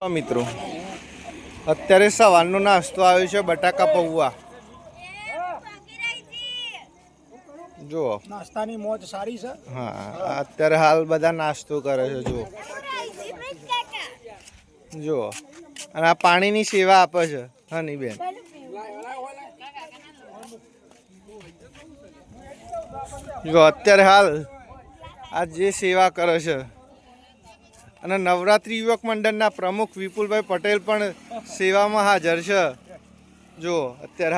મિત્રો અત્યારે સવારનો નાસ્તો આવ્યો છે બટાકા પૌવા જુઓ નાસ્તાની મોજ સારી છે. હા અત્યારે હાલ બધા નાસ્તો કરે છે જુઓ અને આ પાણીની સેવા આપે છે હનીબેન. જો અત્યારે હાલ આ જે સેવા કરે છે અને નવરાત્રિ યુવક મંડળના પ્રમુખ વિપુલભાઈ પટેલ પણ સેવામાં હાજર છે. જો અત્યારે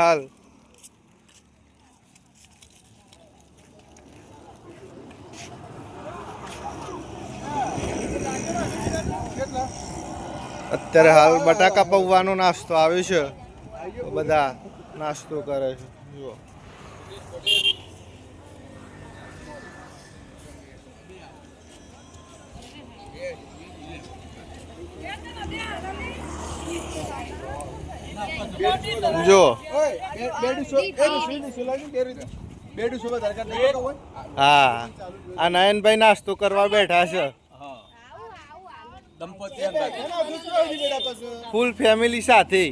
હાલ બટાકા પૌવાનો નાસ્તો આવ્યો છે, બધા નાસ્તો કરે છે. જુઓ જો હા આ નયનભાઈ નાસ્તો કરવા બેઠા છે. ફૂલ ફેમિલી સાથે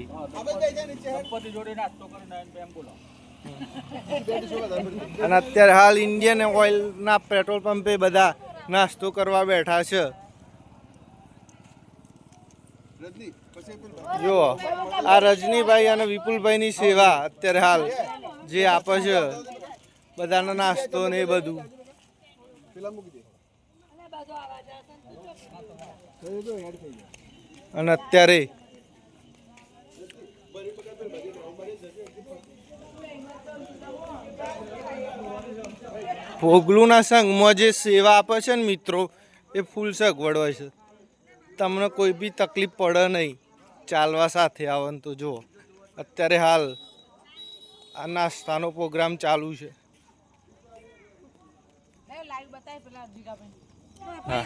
અને અત્યારે હાલ ઇન્ડિયન ઓઇલના પેટ્રોલ પંપે બધા નાસ્તો કરવા બેઠા છે. જુઓ આ રજનીભાઈ અને વિપુલભાઈની સેવા અત્યારે હાલ જે આપે છે બધાનો નાસ્તો ને એ બધું. અને અત્યારે ભોગલુના સંઘમાં જે સેવા આપે છે ને મિત્રો એ ફૂલ સગવડ હોય છે. તમને કોઈ બી તકલીફ પડે નહીં ચાલવા સાથે આવવાનું. તો જુઓ અત્યારે હાલ આ નાસ્તાનો પ્રોગ્રામ ચાલુ છે. હા